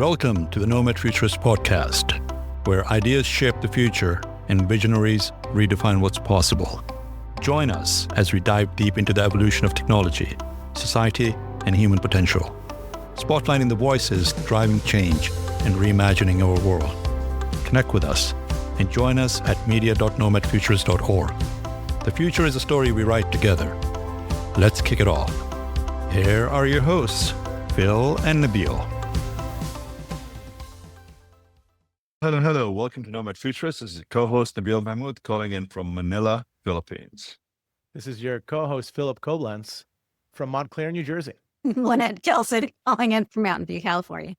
Welcome to the Nomad Futurist podcast, where ideas shape the future and visionaries redefine what's possible. Join us as we dive deep into the evolution of technology, society, and human potential, spotlighting the voices driving change and reimagining our world. Connect with us and join us at media.nomadfuturist.org. The future is a story we write together. Let's kick it off. Here are your hosts, Phil and Nabeel. Hello. Welcome to Nomad Futurist. This is your co-host, Nabeel Mahmood, calling in from Manila, Philippines. This is your co-host, Phillip Koblence from Montclair, New Jersey. Lynette Gillson, calling in from Mountain View, California.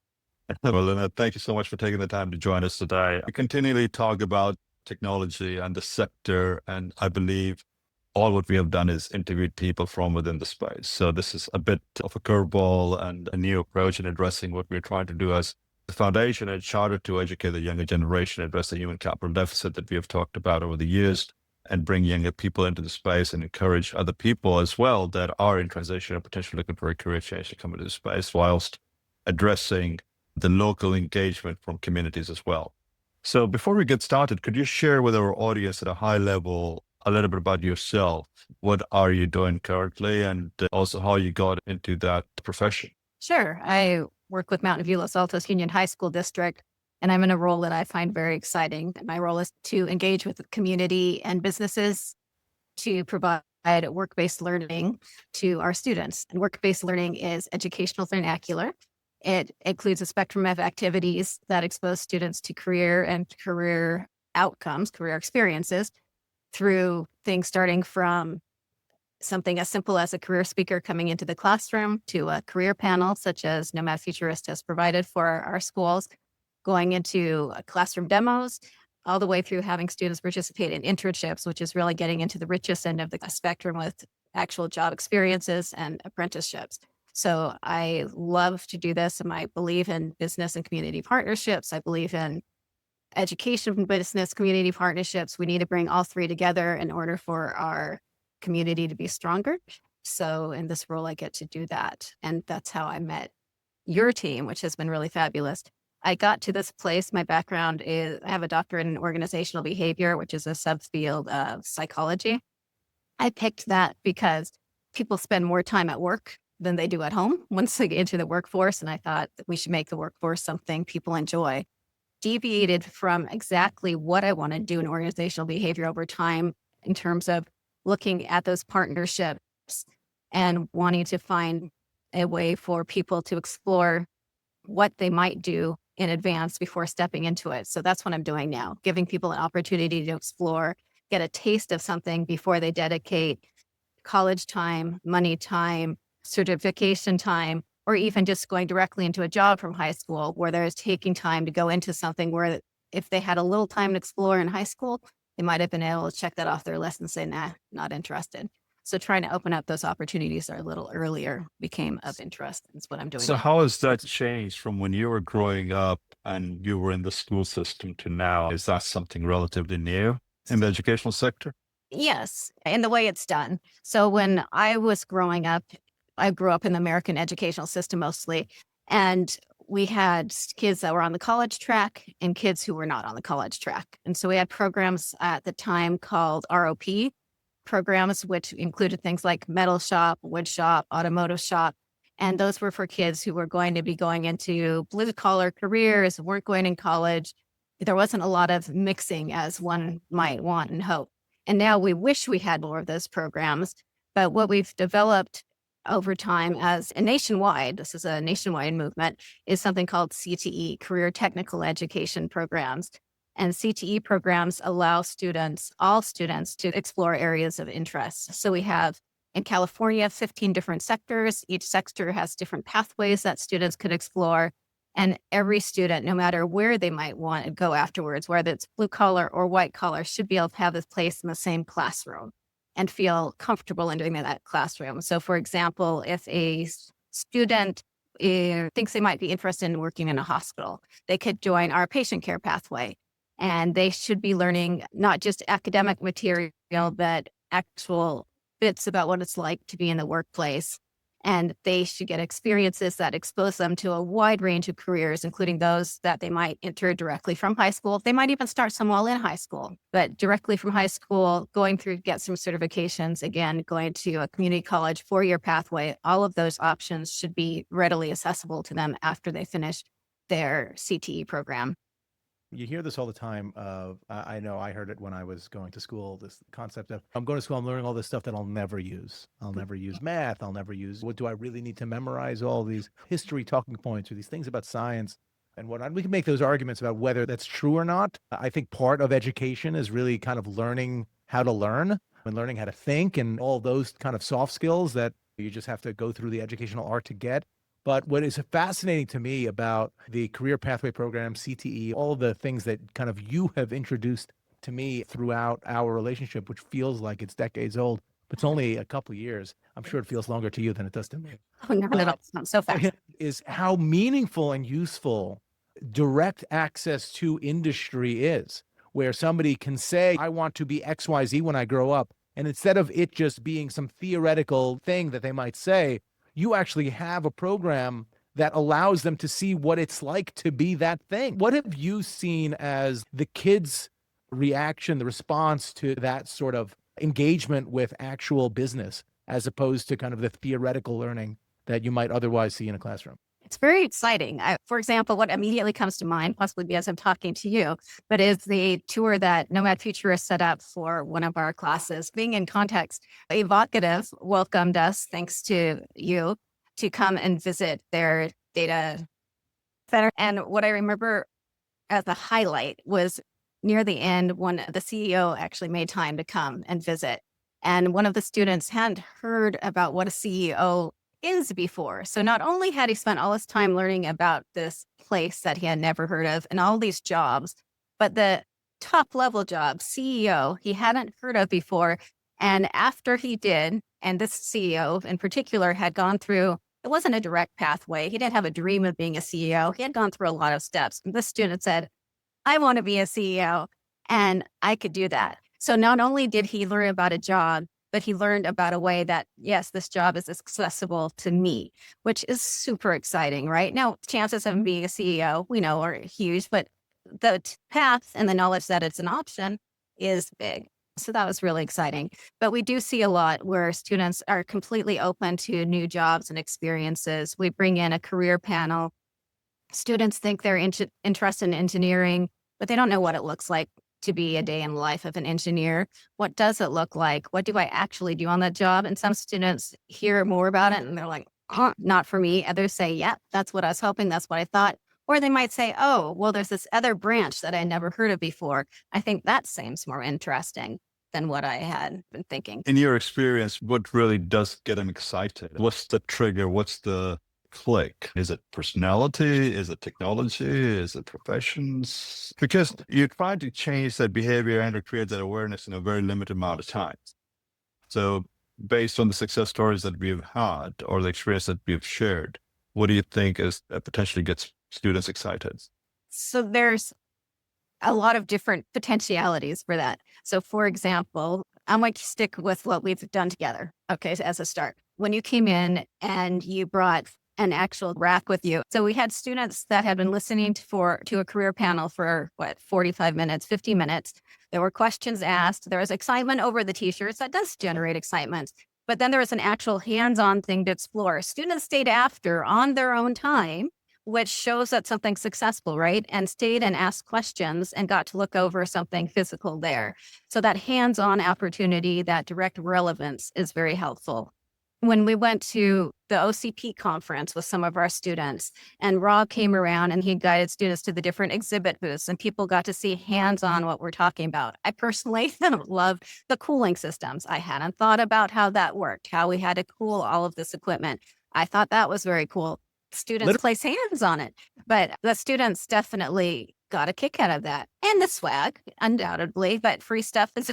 Well, Lynette, thank you so much for taking the time to join us today. We continually talk about technology and the sector, and I believe all what we have done is interviewed people from within the space. So this is a bit of a curveball and a new approach in addressing what we're trying to do as the foundation and charter to educate the younger generation, address the human capital deficit that we have talked about over the years, and bring younger people into the space and encourage other people as well that are in transition and potentially looking for a career change to come into the space, whilst addressing the local engagement from communities as well. So before we get started, could you share with our audience at a high level a little bit about yourself? What are you doing currently, and also how you got into that profession? Sure. I work with Mountain View Los Altos Union High School District, and I'm in a role that I find very exciting. My role is to engage with the community and businesses to provide work-based learning to our students. And work-based learning is educational vernacular. It includes a spectrum of activities that expose students to career outcomes, career experiences, through things starting from something as simple as a career speaker coming into the classroom to a career panel, such as Nomad Futurist has provided for our schools, going into classroom demos, all the way through having students participate in internships, which is really getting into the richest end of the spectrum with actual job experiences and apprenticeships. So I love to do this, and I believe in business and community partnerships. I believe in education, business, community partnerships. We need to bring all three together in order for our community to be stronger. So in this role, I get to do that. And that's how I met your team, which has been really fabulous. I got to this place. My background is I have a doctorate in organizational behavior, which is a subfield of psychology. I picked that because people spend more time at work than they do at home once they get into the workforce. And I thought that we should make the workforce something people enjoy. Deviated from exactly what I want to do in organizational behavior over time in terms of looking at those partnerships and wanting to find a way for people to explore what they might do in advance before stepping into it. So that's what I'm doing now, giving people an opportunity to explore, get a taste of something before they dedicate college time, money time, certification time, or even just going directly into a job from high school, where they're taking time to go into something where if they had a little time to explore in high school, they might have been able to check that off their list and say, nah, not interested. So trying to open up those opportunities a little earlier became of interest. That's what I'm doing. So how has that changed from when you were growing up and you were in the school system to now? Is that something relatively new in the educational sector? Yes, in the way it's done. So when I was growing up, I grew up in the American educational system mostly, and we had kids that were on the college track and kids who were not on the college track. And so we had programs at the time called ROP programs, which included things like metal shop, wood shop, automotive shop. And those were for kids who were going to be going into blue collar careers, weren't going in college. There wasn't a lot of mixing as one might want and hope. And now we wish we had more of those programs. But what we've developed over time as a nationwide, this is a nationwide movement, is something called CTE, Career Technical Education Programs. And CTE programs allow students, all students, to explore areas of interest. So we have in California, 15 different sectors. Each sector has different pathways that students could explore. And every student, no matter where they might want to go afterwards, whether it's blue collar or white collar, should be able to have this place in the same classroom and feel comfortable in doing that classroom. So for example, if a student thinks they might be interested in working in a hospital, they could join our patient care pathway. And they should be learning not just academic material, but actual bits about what it's like to be in the workplace And they should get experiences that expose them to a wide range of careers, including those that they might enter directly from high school. They might even start some while in high school, but directly from high school, going through, get some certifications, again, going to a community college, 4-year pathway. All of those options should be readily accessible to them after they finish their CTE program. You hear this all the time. I know I heard it when I was going to school, this concept of, I'm going to school, I'm learning all this stuff that I'll never use. I'll never use math. I'll never use, what do I really need to memorize all these history talking points or these things about science and whatnot? We can make those arguments about whether that's true or not. I think part of education is really kind of learning how to learn and learning how to think and all those kind of soft skills that you just have to go through the educational art to get. But what is fascinating to me about the career pathway program, CTE, all the things that kind of you have introduced to me throughout our relationship, which feels like it's decades old, but it's only a couple of years. I'm sure it feels longer to you than it does to me. Oh, not at all. It's not so fast. Is how meaningful and useful direct access to industry is, where somebody can say, I want to be XYZ when I grow up. And instead of it just being some theoretical thing that they might say, you actually have a program that allows them to see what it's like to be that thing. What have you seen as the kids' reaction, the response to that sort of engagement with actual business, as opposed to kind of the theoretical learning that you might otherwise see in a classroom? It's very exciting. For example, what immediately comes to mind, possibly because I'm talking to you, but is the tour that Nomad Futurist set up for one of our classes. Being in context, Evocative welcomed us, thanks to you, to come and visit their data center. And what I remember as a highlight was near the end when the CEO actually made time to come and visit. And one of the students hadn't heard about what a CEO is before. So not only had he spent all his time learning about this place that he had never heard of and all these jobs, but the top level job, CEO, he hadn't heard of before. And after he did, and this CEO in particular had gone through, it wasn't a direct pathway. He didn't have a dream of being a CEO. He had gone through a lot of steps. And this student said, I want to be a CEO and I could do that. So not only did he learn about a job, but he learned about a way that, yes, this job is accessible to me, which is super exciting, right? Now, chances of him being a CEO, we know, are huge, but the path and the knowledge that it's an option is big. So that was really exciting. But we do see a lot where students are completely open to new jobs and experiences. We bring in a career panel. Students think they're interested in engineering, but they don't know what it looks like to be a day in the life of an engineer. What does it look like? What do I actually do on that job? And some students hear more about it and they're like, not for me. Others say, yeah, that's what I was hoping. That's what I thought. Or they might say, oh, well, there's this other branch that I never heard of before. I think that seems more interesting than what I had been thinking. In your experience, what really does get them excited? What's the trigger? What's the click? Is it personality? Is it technology? Is it professions? Because you're trying to change that behavior and to create that awareness in a very limited amount of time. So based on the success stories that we've had or the experience that we've shared, what do you think is potentially gets students excited? So there's a lot of different potentialities for that. So for example, I might stick with what we've done together. Okay, as a start. When you came in and you brought an actual rack with you. So we had students that had been listening to a career panel for 45 minutes, 50 minutes. There were questions asked. There was excitement over the t-shirts. That does generate excitement. But then there was an actual hands-on thing to explore. Students stayed after on their own time, which shows that something's successful, right? And stayed and asked questions and got to look over something physical there. So that hands-on opportunity, that direct relevance is very helpful. When we went to the OCP conference with some of our students, and Rob came around and he guided students to the different exhibit booths, and people got to see hands-on what we're talking about. I personally loved the cooling systems. I hadn't thought about how that worked, how we had to cool all of this equipment. I thought that was very cool. Students place hands on it, but the students definitely got a kick out of that. And the swag, undoubtedly, but free stuff is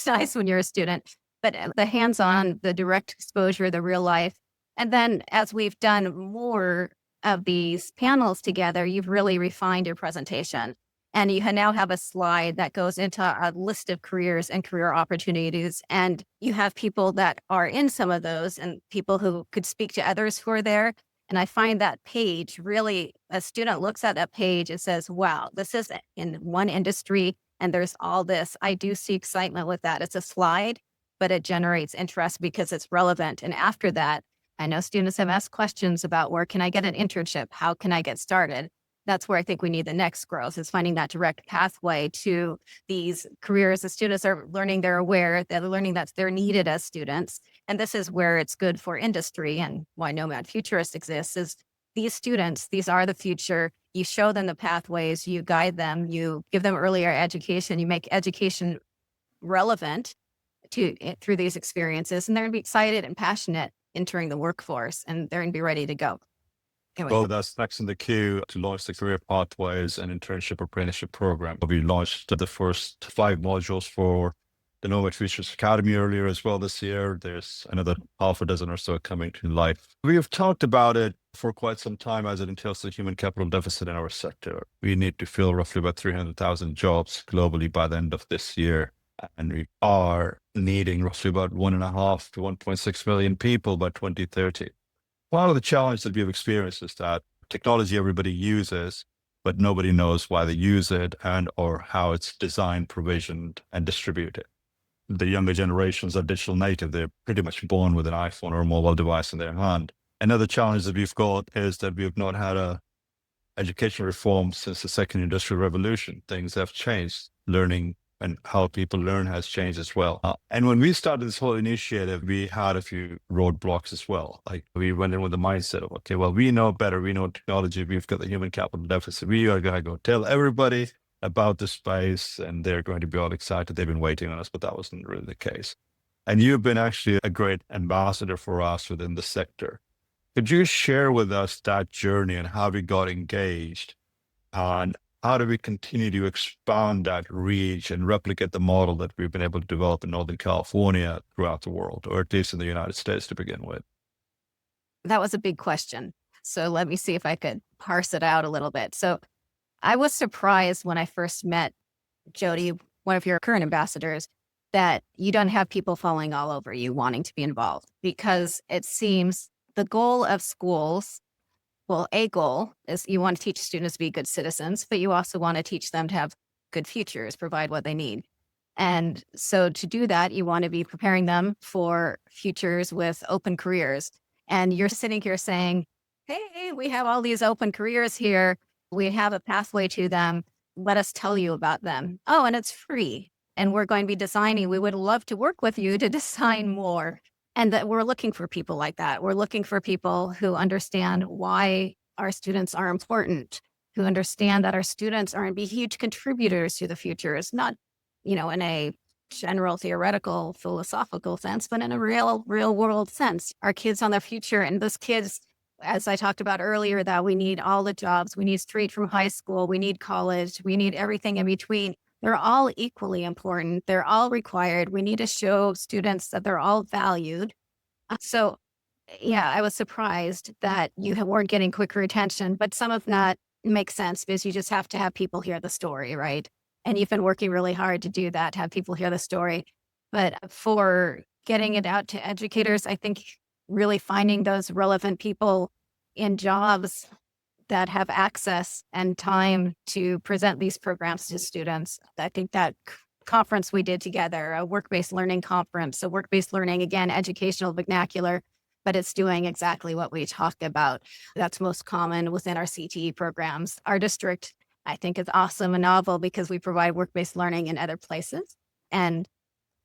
nice when you're a student. But the hands-on, the direct exposure, the real life. And then as we've done more of these panels together, you've really refined your presentation. And you now have a slide that goes into a list of careers and career opportunities. And you have people that are in some of those and people who could speak to others who are there. And I find that page really, a student looks at that page and says, wow, this is in one industry and there's all this. I do see excitement with that. It's a slide, but it generates interest because it's relevant. And after that, I know students have asked questions about where can I get an internship? How can I get started? That's where I think we need the next growth, is finding that direct pathway to these careers. The students are learning, they're aware, they're learning that they're needed as students. And this is where it's good for industry, and why Nomad Futurist exists is these students, these are the future. You show them the pathways, you guide them, you give them earlier education, you make education relevant through these experiences, and they're gonna be excited and passionate entering the workforce, and they're gonna be ready to go. Well, that's next in the queue to launch the Career Pathways and Internship Apprenticeship Program. We launched the first 5 modules for the Nomad Futurist Academy earlier as well this year. There's another half a dozen or so coming to life. We have talked about it for quite some time as it entails the human capital deficit in our sector. We need to fill roughly about 300,000 jobs globally by the end of this year. And we are needing roughly about 1.5 to 1.6 million people by 2030. One of the challenges that we've experienced is that technology everybody uses, but nobody knows why they use it and or how it's designed, provisioned, and distributed. The younger generations are digital native. They're pretty much born with an iPhone or a mobile device in their hand. Another challenge that we've got is that we've not had a education reform since the second industrial revolution. Things have changed. Learning and how people learn has changed as well. And when we started this whole initiative, we had a few roadblocks as well. Like we went in with the mindset of, okay, well, we know better. We know technology. We've got the human capital deficit. We are going to go tell everybody about the space and they're going to be all excited. They've been waiting on us, but that wasn't really the case. And you've been actually a great ambassador for us within the sector. Could you share with us that journey and how we got engaged, and how do we continue to expand that reach and replicate the model that we've been able to develop in Northern California throughout the world, or at least in the United States to begin with? That was a big question. So let me see if I could parse it out a little bit. So I was surprised when I first met Jody, one of your current ambassadors, that you don't have people falling all over you wanting to be involved, because it seems the goal of schools, well, a goal is you want to teach students to be good citizens, but you also want to teach them to have good futures, provide what they need. And so to do that, you want to be preparing them for futures with open careers. And you're sitting here saying, hey, we have all these open careers here. We have a pathway to them. Let us tell you about them. Oh, and it's free. And we're going to be designing. We would love to work with you to design more. And that we're looking for people like that. We're looking for people who understand why our students are important, who understand that our students are going to be huge contributors to the future. It's not, in a general theoretical philosophical sense, but in a real world sense. Our kids on their future, and those kids, as I talked about earlier, that we need all the jobs. We need straight from high school. We need college. We need everything in between. They're all equally important. They're all required. We need to show students that they're all valued. So, yeah, I was surprised that you weren't getting quicker attention, but some of that makes sense because you just have to have people hear the story, right? And you've been working really hard to do that, to have people hear the story. But for getting it out to educators, I think really finding those relevant people in jobs that have access and time to present these programs to students. I think that conference we did together, a work-based learning conference, so work-based learning, again, educational vernacular, but it's doing exactly what we talked about. That's most common within our CTE programs. Our district, I think, is awesome and novel because we provide work-based learning in other places. And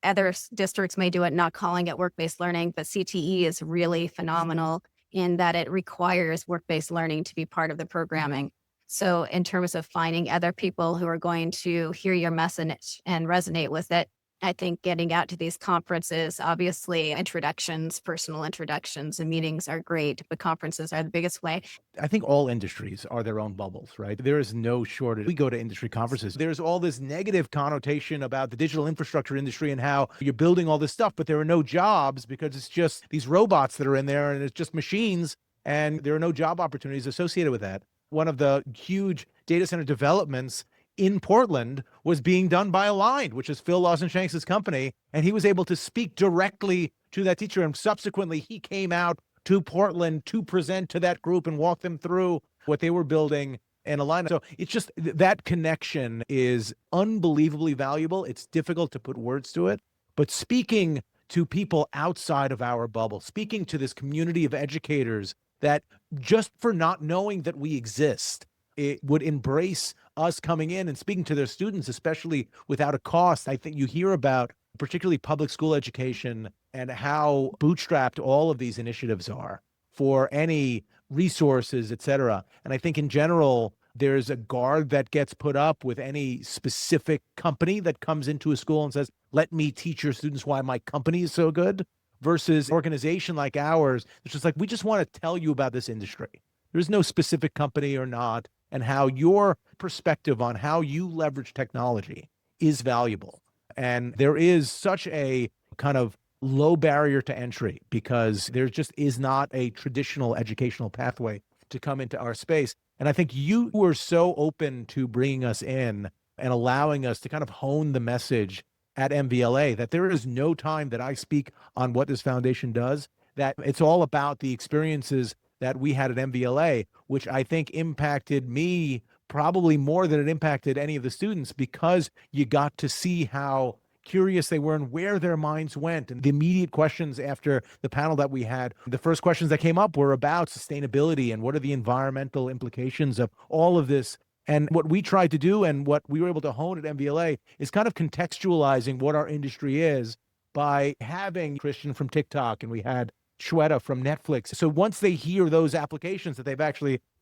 other districts may do it not calling it work-based learning, but CTE is really phenomenal in that it requires work-based learning to be part of the programming. So in terms of finding other people who are going to hear your message and resonate with it, I think getting out to these conferences, obviously introductions, personal introductions and meetings are great, but conferences are the biggest way. I think all industries are their own bubbles, right? There is no shortage. We go to industry conferences. There's all this negative connotation about the digital infrastructure industry and how you're building all this stuff, but there are no jobs because it's just these robots that are in there and it's just machines, and there are no job opportunities associated with that. One of the huge data center developments in Portland was being done by Aligned, which is Phil Lawson-Shanks' company. And he was able to speak directly to that teacher. And subsequently, he came out to Portland to present to that group and walk them through what they were building and Aligned. So it's just that connection is unbelievably valuable. It's difficult to put words to it, but speaking to people outside of our bubble, speaking to this community of educators that just for not knowing that we exist, it would embrace us coming in and speaking to their students, especially without a cost. I think you hear about particularly public school education and how bootstrapped all of these initiatives are for any resources, et cetera. And I think in general, there's a guard that gets put up with any specific company that comes into a school and says, let me teach your students why my company is so good, versus an organization like ours. It's just like, we just want to tell you about this industry. There's no specific company or not, and how your perspective on how you leverage technology is valuable. And there is such a kind of low barrier to entry because there just is not a traditional educational pathway to come into our space. And I think you were so open to bringing us in and allowing us to kind of hone the message at MVLA that there is no time that I speak on what this foundation does, that it's all about the experiences that we had at MVLA, which I think impacted me probably more than it impacted any of the students, because you got to see how curious they were and where their minds went. And the immediate questions after the panel that we had, the first questions that came up were about sustainability and what are the environmental implications of all of this. And what we tried to do and what we were able to hone at MVLA is kind of contextualizing what our industry is by having Christian from TikTok, and we had Shweta from Netflix. So once they hear those applications that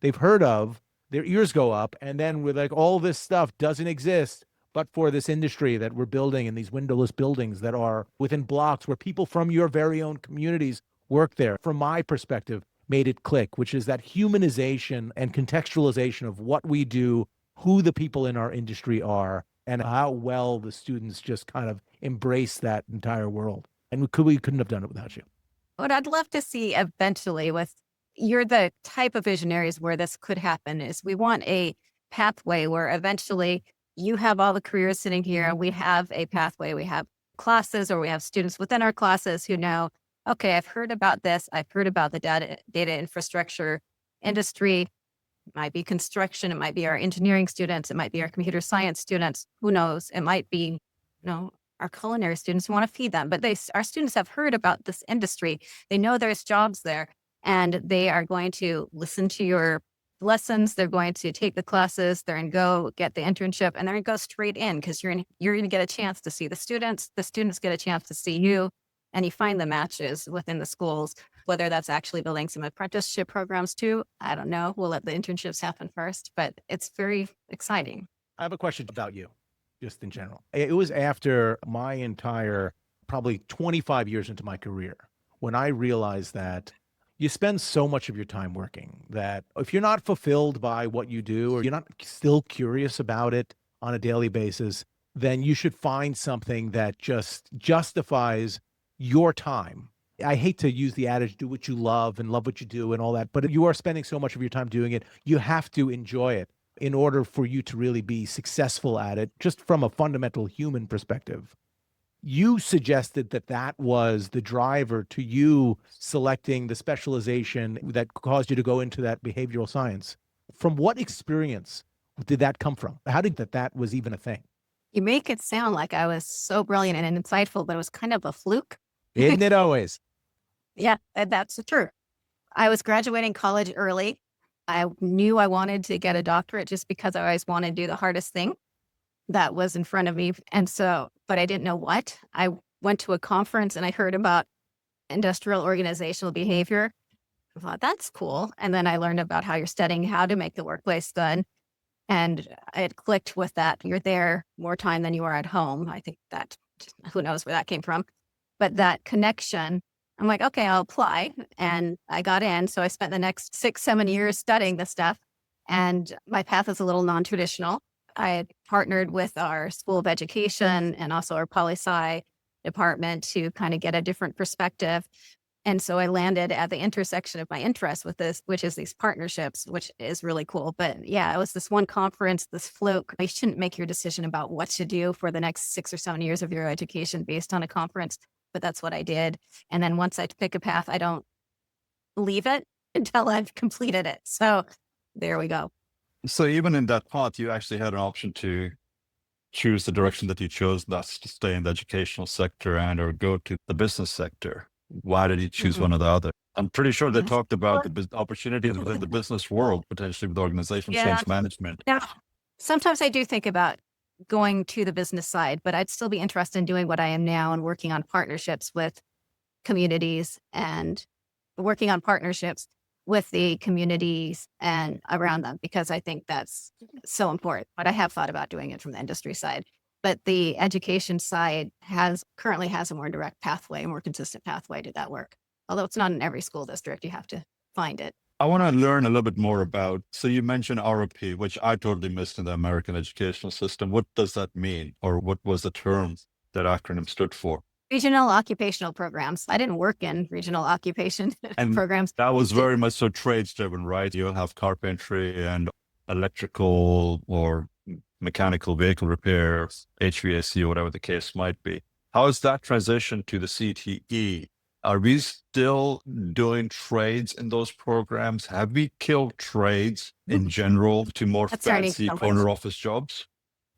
they've heard of, their ears go up. And then we're like, all this stuff doesn't exist but for this industry that we're building in these windowless buildings that are within blocks where people from your very own communities work there. From my perspective, made it click, which is that humanization and contextualization of what we do, who the people in our industry are, and how well the students just kind of embrace that entire world. And we couldn't have done it without you. What I'd love to see eventually with, you're the type of visionaries where this could happen, is we want a pathway where eventually you have all the careers sitting here. We have a pathway. We have classes, or we have students within our classes who know, okay, I've heard about this. I've heard about the data infrastructure industry. It might be construction. It might be our engineering students. It might be our computer science students. Who knows? It might be, our culinary students who want to feed them. But our students have heard about this industry. They know there's jobs there, and they are going to listen to your lessons. They're going to take the classes. They're going to go get the internship, and they're going to go straight in because you're going to get a chance to see the students. The students get a chance to see you, and you find the matches within the schools, whether that's actually building some apprenticeship programs too. I don't know. We'll let the internships happen first, but it's very exciting. I have a question about you, just in general. It was after my entire, probably 25 years into my career, when I realized that you spend so much of your time working that if you're not fulfilled by what you do, or you're not still curious about it on a daily basis, then you should find something that just justifies your time. I hate to use the adage, do what you love and love what you do and all that, but if you are spending so much of your time doing it, you have to enjoy it in order for you to really be successful at it, just from a fundamental human perspective. You suggested that that was the driver to you selecting the specialization that caused you to go into that behavioral science. From what experience did that come from? How did that was even a thing? You make it sound like I was so brilliant and insightful, but it was kind of a fluke. Isn't it always? Yeah, that's the truth. I was graduating college early. I knew I wanted to get a doctorate just because I always wanted to do the hardest thing that was in front of me. And so, but I didn't know what. I went to a conference and I heard about industrial organizational behavior. I thought, that's cool. And then I learned about how you're studying how to make the workplace good. And it clicked with that. You're there more time than you are at home. I think that, who knows where that came from. But that connection, I'm like, okay, I'll apply. And I got in. So I spent the next 6-7 years studying this stuff. And my path is a little non-traditional. I had partnered with our School of Education and also our poli-sci department to kind of get a different perspective. And so I landed at the intersection of my interests with this, which is these partnerships, which is really cool. But yeah, it was this one conference, this float. You shouldn't make your decision about what to do for the next 6 or 7 years of your education based on a conference. But that's what I did. And then once I pick a path, I don't leave it until I've completed it. So there we go. So even in that path, you actually had an option to choose the direction that you chose, that's to stay in the educational sector and or go to the business sector. Why did you choose one or the other? I'm pretty sure they talked about the opportunities within the business world, potentially with organizational change management. Yeah. Sometimes I do think about going to the business side, but I'd still be interested in doing what I am now and working on partnerships with communities and working on partnerships with the communities and around them, because I think that's so important. But I have thought about doing it from the industry side. But the education side currently has a more direct pathway, a more consistent pathway to that work. Although it's not in every school district, you have to find it. I want to learn a little bit more about, so you mentioned ROP, which I totally missed in the American educational system. What does that mean? Or what was the term that acronym stood for? Regional occupational programs. I didn't work in regional occupation programs. That was very much so trades driven, right? You'll have carpentry and electrical or mechanical vehicle repair, HVAC, or whatever the case might be. How is that transition to the CTE? Are we still doing trades in those programs? Have we killed trades in general to more fancy corner office jobs?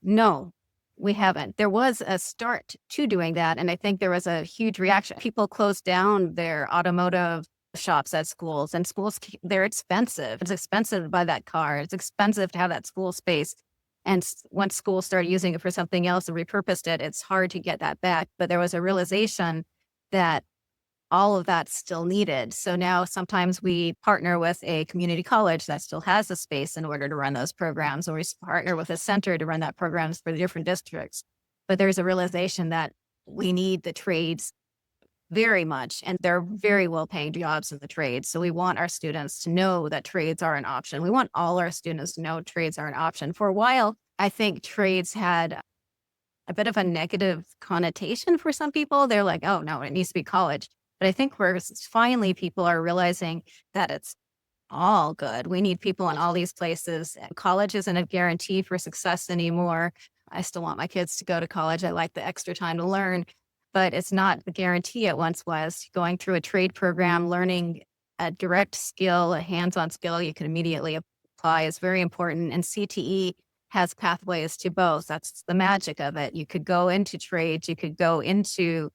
No, we haven't. There was a start to doing that, and I think there was a huge reaction. People closed down their automotive shops at schools, and schools, they're expensive. It's expensive to buy that car. It's expensive to have that school space. And once schools started using it for something else and repurposed it, it's hard to get that back. But there was a realization that all of that's still needed. So now sometimes we partner with a community college that still has a space in order to run those programs, or we partner with a center to run that programs for the different districts. But there's a realization that we need the trades very much, and they're very well-paying jobs in the trades. So we want our students to know that trades are an option. We want all our students to know trades are an option. For a while, I think trades had a bit of a negative connotation for some people. They're like, oh, no, it needs to be college. But I think finally people are realizing that it's all good. We need people in all these places. College isn't a guarantee for success anymore. I still want my kids to go to college. I like the extra time to learn, but it's not the guarantee it once was. Going through a trade program, learning a direct skill, a hands-on skill you can immediately apply is very important. And CTE has pathways to both. That's the magic of it. You could go into trades, you could go into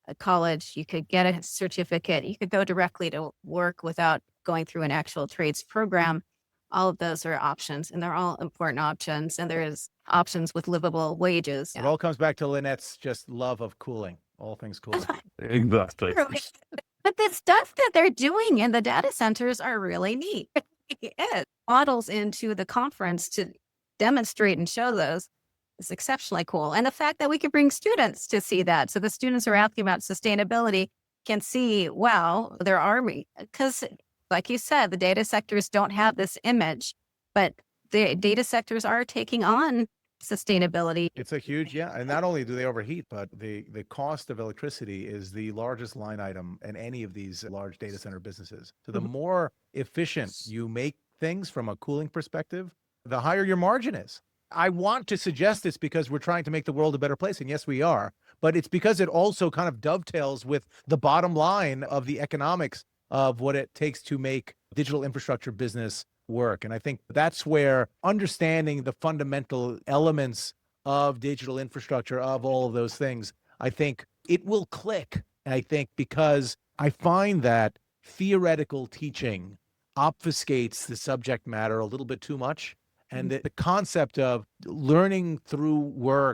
a college, you could get a certificate, you could go directly to work without going through an actual trades program. All of those are options, and they're all important options. And there is options with livable wages. It all comes back to Lynette's just love of cooling, all things cooling. Exactly. But the stuff that they're doing in the data centers are really neat. It models into the conference to demonstrate and show those is exceptionally cool. And the fact that we can bring students to see that. So the students who are asking about sustainability can see, wow, there are, because like you said, the data sectors don't have this image, but the data sectors are taking on sustainability. It's a huge, and not only do they overheat, but the cost of electricity is the largest line item in any of these large data center businesses. So the more efficient you make things from a cooling perspective, the higher your margin is. I want to suggest this because we're trying to make the world a better place, and yes, we are, but it's because it also kind of dovetails with the bottom line of the economics of what it takes to make digital infrastructure business work. And I think that's where understanding the fundamental elements of digital infrastructure, of all of those things, I think it will click. I think because I find that theoretical teaching obfuscates the subject matter a little bit too much. And the concept of learning through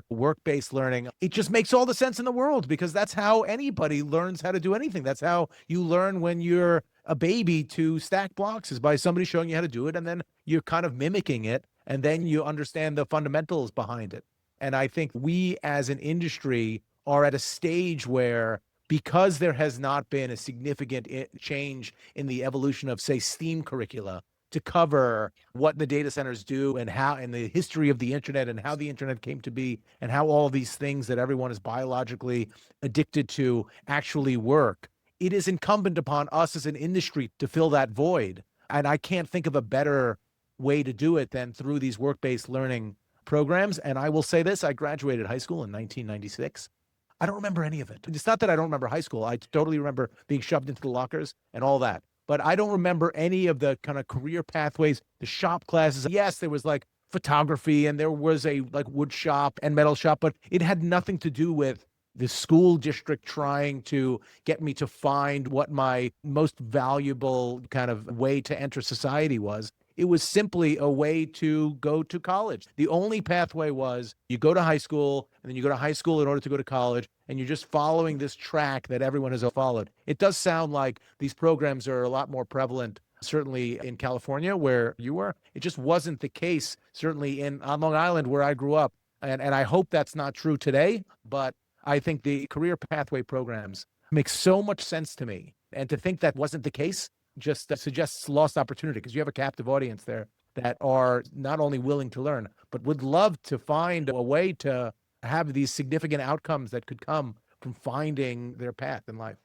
work-based learning, it just makes all the sense in the world, because that's how anybody learns how to do anything. That's how you learn when you're a baby to stack blocks, is by somebody showing you how to do it, and then you're kind of mimicking it, and then you understand the fundamentals behind it. And I think we as an industry are at a stage where, because there has not been a significant change in the evolution of, say, STEAM curricula, to cover what the data centers do and how, and the history of the internet and how the internet came to be and how all of these things that everyone is biologically addicted to actually work. it is incumbent upon us as an industry to fill that void. And I can't think of a better way to do it than through these work-based learning programs. And I will say this, I graduated high school in 1996. I don't remember any of it. It's not that I don't remember high school. I totally remember being shoved into the lockers and all that. But I don't remember any of the kind of career pathways, the shop classes. Yes, there was like photography and there was a like wood shop and metal shop, but it had nothing to do with the school district trying to get me to find what my most valuable kind of way to enter society was. It was simply a way to go to college. The only pathway was you go to high school and then you go to high school in order to go to college, and you're just following this track that everyone has followed. It does sound like these programs are a lot more prevalent, certainly in California where you were. It just wasn't the case, certainly on Long Island where I grew up. And I hope that's not true today, but I think the career pathway programs make so much sense to me. And to think that wasn't the case just suggests lost opportunity, because you have a captive audience there that are not only willing to learn, but would love to find a way to have these significant outcomes that could come from finding their path in life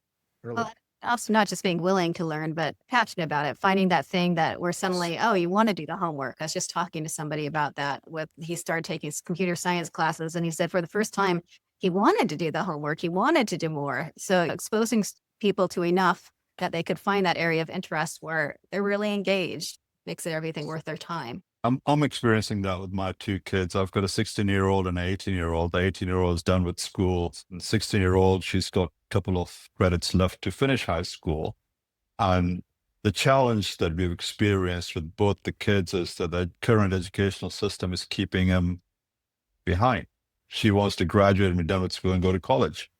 early. Well, also not just being willing to learn, but passionate about it, finding that thing that where suddenly, oh, you want to do the homework. I was just talking to somebody about that he started taking computer science classes, and he said for the first time, he wanted to do the homework. He wanted to do more. So exposing people to enough that they could find that area of interest where they're really engaged makes it everything worth their time. I'm experiencing that with my two kids. I've got a 16-year-old and an 18-year-old. The 18-year-old is done with school. And 16-year-old, she's got a couple of credits left to finish high school. And the challenge that we've experienced with both the kids is that the current educational system is keeping them behind. She wants to graduate and be done with school and go to college.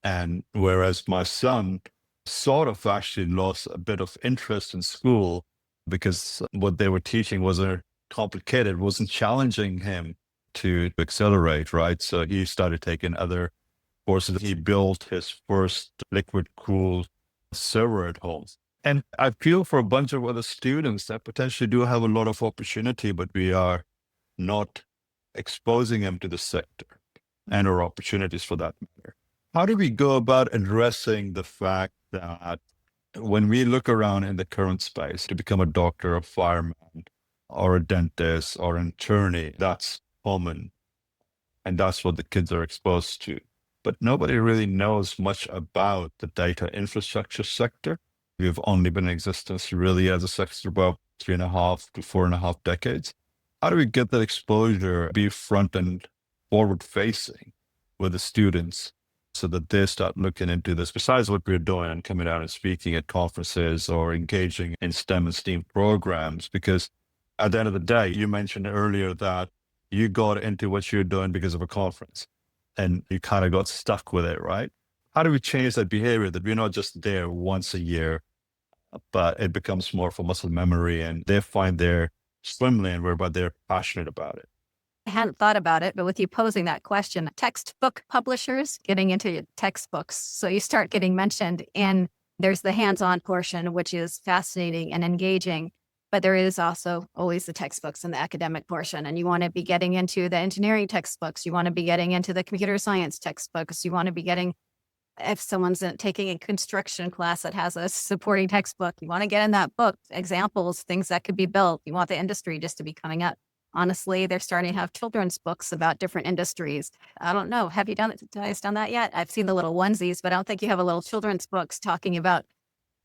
And whereas my son sort of actually lost a bit of interest in school because what they were teaching wasn't complicated, wasn't challenging him to accelerate, right? So he started taking other courses. He built his first liquid-cooled server at home. And I feel for a bunch of other students that potentially do have a lot of opportunity, but we are not exposing them to the sector and our opportunities for that matter. How do we go about addressing the fact that when we look around in the current space to become a doctor, a fireman, or a dentist, or an attorney, that's common. And that's what the kids are exposed to. But nobody really knows much about the data infrastructure sector. We've only been in existence really as a sector about 3.5 to 4.5 decades. How do we get that exposure, be front and forward facing with the students so that they start looking into this, besides what we're doing and coming out and speaking at conferences or engaging in STEM and STEAM programs? Because at the end of the day, you mentioned earlier that you got into what you're doing because of a conference and you kind of got stuck with it, right? How do we change that behavior that we're not just there once a year, but it becomes more of a muscle memory and they find their swim lane whereby they're passionate about it? I hadn't thought about it, but with you posing that question, textbook publishers getting into textbooks. So you start getting mentioned, and there's the hands-on portion, which is fascinating and engaging, but there is also always the textbooks and the academic portion. And you want to be getting into the engineering textbooks. You want to be getting into the computer science textbooks. You want to be getting, if someone's taking a construction class that has a supporting textbook, you want to get in that book, examples, things that could be built. You want the industry just to be coming up. Honestly, they're starting to have children's books about different industries. I don't know. Have you guys done that yet? I've seen the little onesies, but I don't think you have a little children's books talking about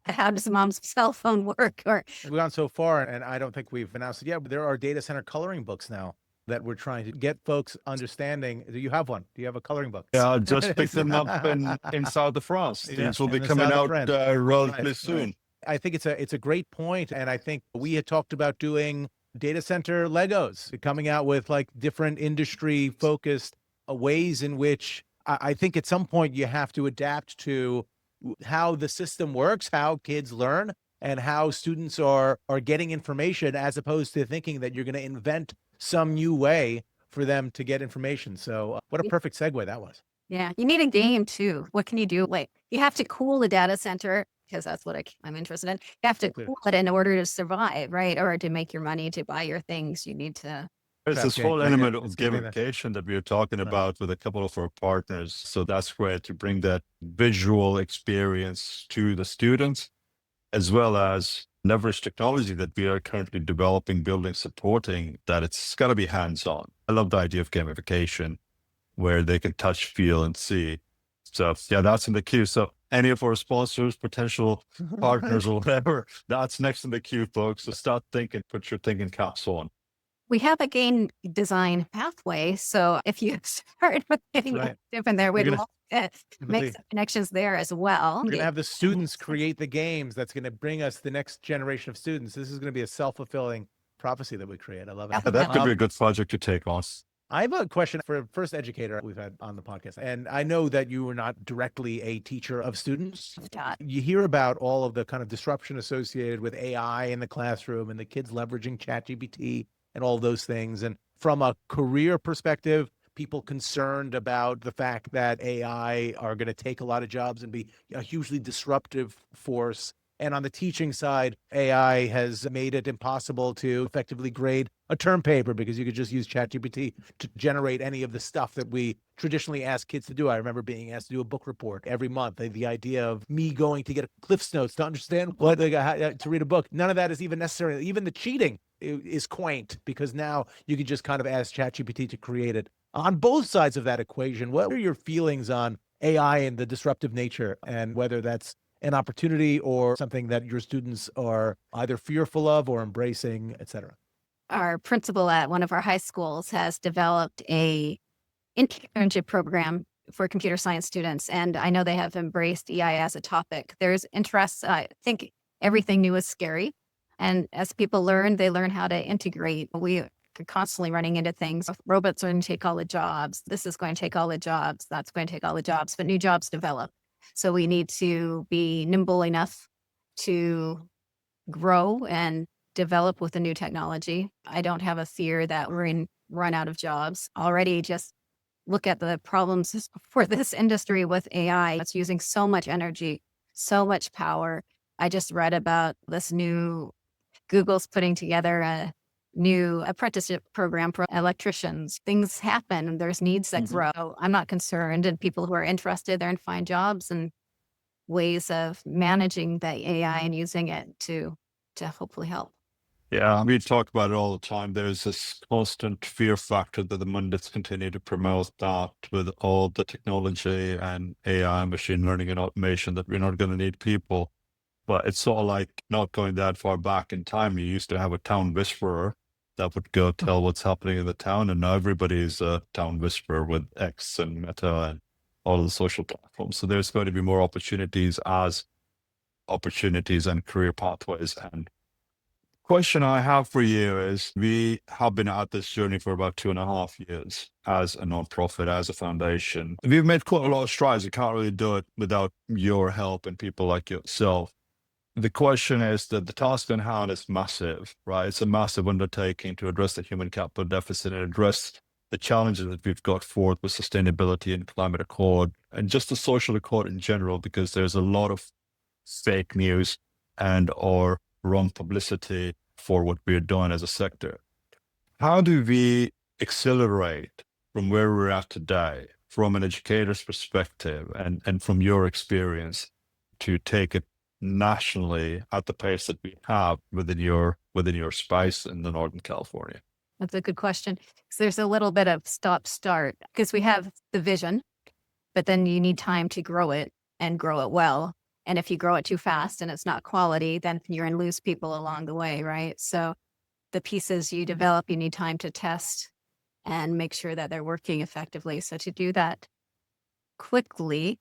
how does mom's cell phone work? Or We've gone so far, and I don't think we've announced it yet, but there are data center coloring books now that we're trying to get folks understanding. Do you have one? Do you have a coloring book? Yeah, I'll just pick them up in South of France. Yeah, These will be in the coming South of out France. relatively Right, soon. right. I think it's a great point, and I think we had talked about doing data center Legos, coming out with like different industry focused ways in which I think at some point you have to adapt to how the system works, how kids learn, and how students are getting information, as opposed to thinking that you're going to invent some new way for them to get information. So what a perfect segue that was. yeah, you need a game too. What can you do? Like, you have to cool the data center because that's what I'm interested in. You have to Clear. cool it in order to survive, right? Or to make your money, to buy your things. You need to There's this Trap whole game. element Yeah, of it's gonna be there. gamification that we were talking Right. about with a couple of our partners. So that's great to bring that visual experience to the students, as well as leverage technology that we are currently developing, building, supporting, that it's got to be hands-on. I love the idea of gamification where they can touch, feel, and see. So yeah, that's in the queue. So any of our sponsors, potential partners or whatever, that's next in the queue, folks. So start thinking, put your thinking caps on. We have a game design pathway. So if you start with getting Right. active in there, we'd gonna- love to make Timothy, some connections there as well. We're going to have the students create the games that's going to bring us the next generation of students. This is going to be a self-fulfilling prophecy that we create. I love it. Yeah, That could be a good project to take on. I have a question for first educator we've had on the podcast. And I know that you were not directly a teacher of students. You hear about all of the kind of disruption associated with AI in the classroom and the kids leveraging ChatGPT and all those things. And from a career perspective, people concerned about the fact that AI are going to take a lot of jobs and be a hugely disruptive force. And on the teaching side, AI has made it impossible to effectively grade a term paper because you could just use ChatGPT to generate any of the stuff that we traditionally ask kids to do. I remember being asked to do a book report every month. The idea of me going to get Cliff's Notes to understand what to read a book, none of that is even necessary. Even the cheating is quaint because now you could just kind of ask ChatGPT to create it. On both sides of that equation, what are your feelings on AI and the disruptive nature and whether that's an opportunity or something that your students are either fearful of or embracing, et cetera? Our principal at one of our high schools has developed a internship program for computer science students. And I know they have embraced EI as a topic. There's interest. I think everything new is scary. And as people learn, they learn how to integrate. We are constantly running into things. Robots are going to take all the jobs. This is going to take all the jobs. That's going to take all the jobs, but new jobs develop. So we need to be nimble enough to grow and develop with the new technology. I don't have a fear that we're in run out of jobs. Already just look at the problems for this industry with AI. It's using so much energy, so much power. I just read about this new, Google's putting together a new apprenticeship program for electricians. Things happen. There's needs that grow. I'm not concerned. And people who are interested, they're in find jobs and ways of managing the AI and using it to hopefully help. Yeah, we talk about it all the time. There's this constant fear factor that the Mondays continue to promote that with all the technology and AI, machine learning and automation, that we're not going to need people. But it's sort of like not going that far back in time. You used to have a town whisperer that would go tell what's happening in the town. And now everybody's a town whisperer with X and Meta and all the social platforms. So there's going to be more opportunities and career pathways. And question I have for you is, we have been at this journey for about 2.5 years as a nonprofit, as a foundation. We've made quite a lot of strides. We can't really do it without your help and people like yourself. The question is that the task on hand is massive, right? It's a massive undertaking to address the human capital deficit and address the challenges that we've got forward with sustainability and climate accord and just the social accord in general, because there's a lot of fake news and or wrong publicity for what we're doing as a sector. How do we accelerate from where we're at today, from an educator's perspective and from your experience, to take it nationally at the pace that we have within your space in the Northern California? That's a good question. Because there's a little bit of stop-start because we have the vision, but then you need time to grow it and grow it well. And if you grow it too fast and it's not quality, then you're going to lose people along the way, right? So the pieces you develop, you need time to test and make sure that they're working effectively. So to do that quickly,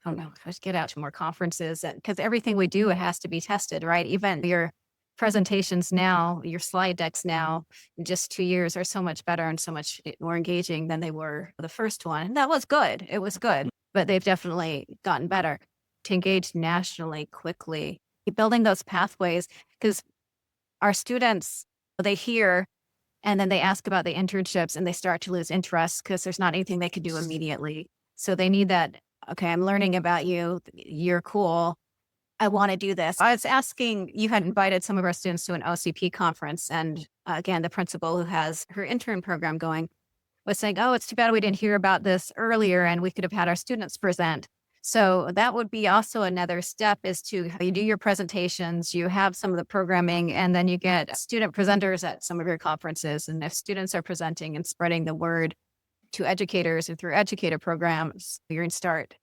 I don't know, let's get out to more conferences, because everything we do, it has to be tested, right? Even your presentations now, your slide decks now, in just 2 years are so much better and so much more engaging than they were the first one. And that was good. It was good, but they've definitely gotten better. To engage nationally quickly, keep building those pathways, because our students, they hear and then they ask about the internships and they start to lose interest because there's not anything they can do immediately. So they need that, okay, I'm learning about you. You're cool. I want to do this. I was asking, you had invited some of our students to an OCP conference. And again, the principal who has her intern program going was saying, oh, it's too bad we didn't hear about this earlier and we could have had our students present. So that would be also another step, is to you do your presentations, you have some of the programming, and then you get student presenters at some of your conferences. And if students are presenting and spreading the word to educators or through educator programs, you're going to start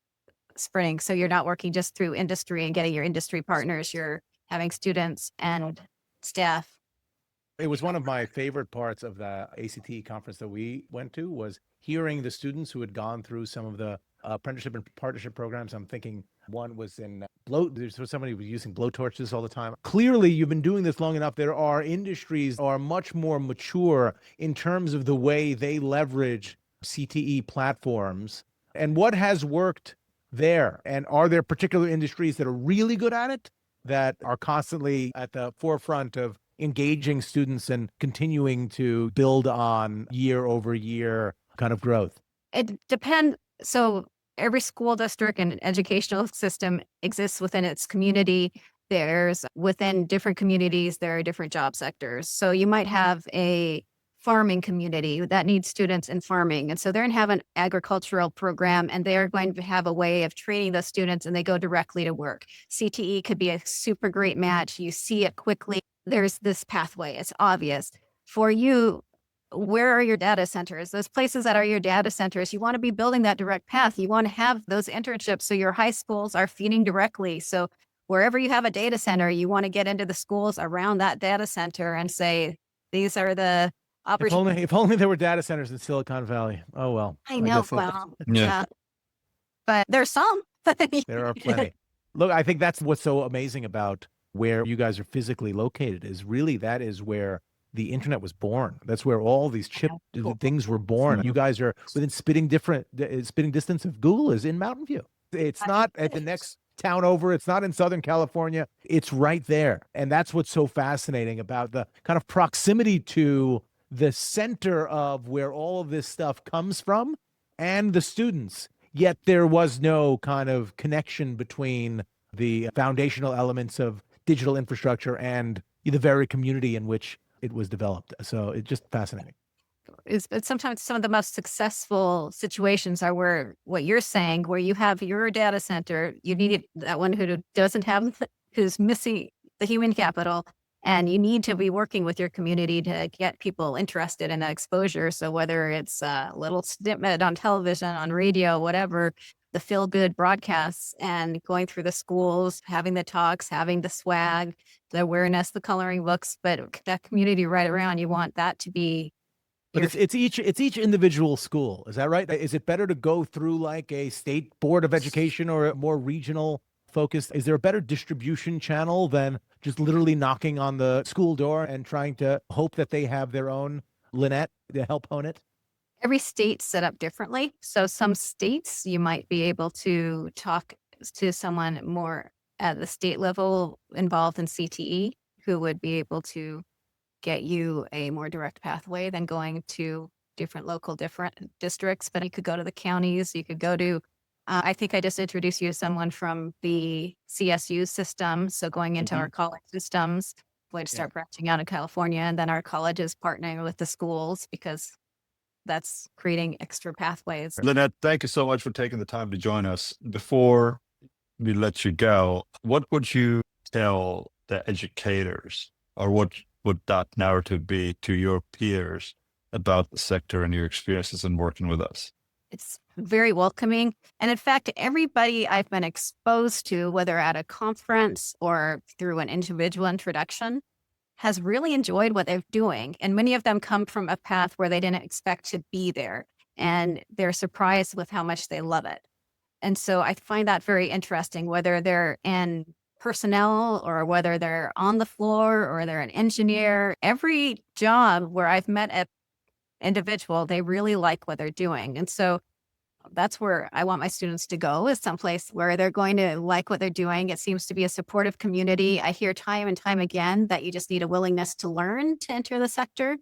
spreading. So you're not working just through industry and getting your industry partners, you're having students and staff. It was one of my favorite parts of the ACT conference that we went to, was hearing the students who had gone through some of the apprenticeship and partnership programs. I'm thinking one was in there's somebody who was using blowtorches all the time. Clearly, you've been doing this long enough. There are industries that are much more mature in terms of the way they leverage CTE platforms. And what has worked there? And are there particular industries that are really good at it, that are constantly at the forefront of engaging students and continuing to build on year over year kind of growth? It depends. So every school district and educational system exists within its community. There's within different communities, there are different job sectors. So you might have a farming community that needs students in farming. And so they're going to have an agricultural program, and they're going to have a way of training the students, and they go directly to work. CTE could be a super great match. You see it quickly. There's this pathway. It's obvious. For you, where are your data centers? Those places that are your data centers, you want to be building that direct path. You want to have those internships so your high schools are feeding directly. So wherever you have a data center, you want to get into the schools around that data center and say, these are the opportunities. If only there were data centers in Silicon Valley. Oh, well. I know. guess Well, Yeah. yeah. But there's some. there are plenty. Look, I think that's what's so amazing about where you guys are physically located, is really that is where the internet was born. That's where all these chip things were born. You guys are within spitting distance of Google is in Mountain View. It's not at the next town over. It's not in Southern California. It's right there. And that's what's so fascinating about the kind of proximity to the center of where all of this stuff comes from and the students. Yet there was no kind of connection between the foundational elements of digital infrastructure and the very community in which it was developed. So it's just fascinating. But sometimes some of the most successful situations are where what you're saying, where you have your data center, you need that one who doesn't have, who's missing the human capital, and you need to be working with your community to get people interested in that exposure. So whether it's a little snippet on television, on radio, whatever, the feel good broadcasts, and going through the schools, having the talks, having the swag, the awareness, the coloring books, but that community right around, you want that to be. But it's each individual school. Is that right? Is it better to go through like a state board of education or a more regional focused? Is there a better distribution channel than just literally knocking on the school door and trying to hope that they have their own Lynette to help hone it? Every state's set up differently. So some states you might be able to talk to someone more at the state level involved in CTE, who would be able to get you a more direct pathway than going to different districts. But you could go to the counties, you could go to, I think I just introduced you to someone from the CSU system. So going into our college systems, going to start branching out in California, and then our colleges partnering with the schools, because that's creating extra pathways. Lynette, thank you so much for taking the time to join us. Before we let you go, what would you tell the educators, or what would that narrative be to your peers about the sector and your experiences in working with us? It's very welcoming. And in fact, everybody I've been exposed to, whether at a conference or through an individual introduction, has really enjoyed what they're doing. And many of them come from a path where they didn't expect to be there, and they're surprised with how much they love it. And so I find that very interesting, whether they're in personnel or whether they're on the floor or they're an engineer. Every job where I've met an individual, they really like what they're doing. And so that's where I want my students to go, is someplace where they're going to like what they're doing. It seems to be a supportive community. I hear time and time again that you just need a willingness to learn to enter the sector.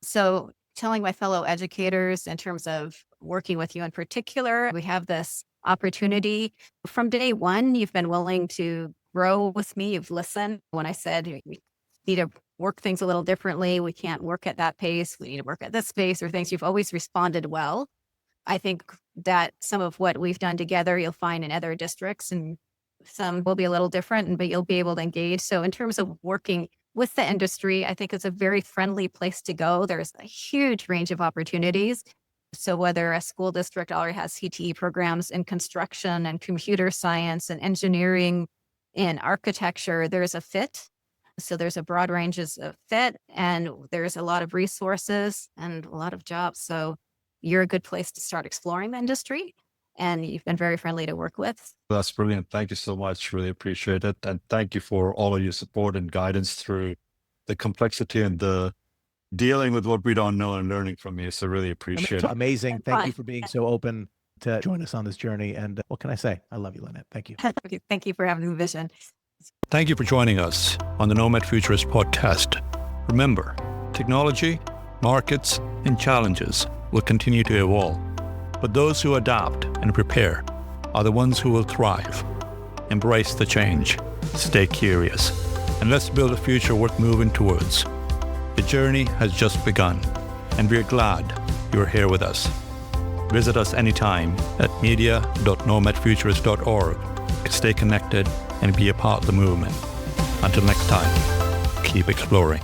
So telling my fellow educators, in terms of working with you in particular, we have this opportunity. From day one, you've been willing to grow with me. You've listened when I said we need to work things a little differently. We can't work at that pace. We need to work at this pace or things. You've always responded well. I think that some of what we've done together, you'll find in other districts, and some will be a little different, but you'll be able to engage. So in terms of working with the industry, I think it's a very friendly place to go. There's a huge range of opportunities. So whether a school district already has CTE programs in construction and computer science and engineering and architecture, there's a fit. So there's a broad range of fit, and there's a lot of resources and a lot of jobs. So you're a good place to start exploring the industry, and you've been very friendly to work with. That's brilliant. Thank you so much. Really appreciate it. And thank you for all of your support and guidance through the complexity and the dealing with what we don't know and learning from you. So really appreciate it. Amazing. Thank you for being so open to join us on this journey. And what can I say? I love you, Lynette. Thank you. Thank you for having the vision. Thank you for joining us on the Nomad Futurist podcast. Remember, technology, markets, and challenges will continue to evolve, but those who adapt and prepare are the ones who will thrive. Embrace the change, stay curious, and let's build a future worth moving towards. The journey has just begun, and we're glad you're here with us. Visit us anytime at media.nomadfuturist.org to stay connected and be a part of the movement. Until next time, keep exploring.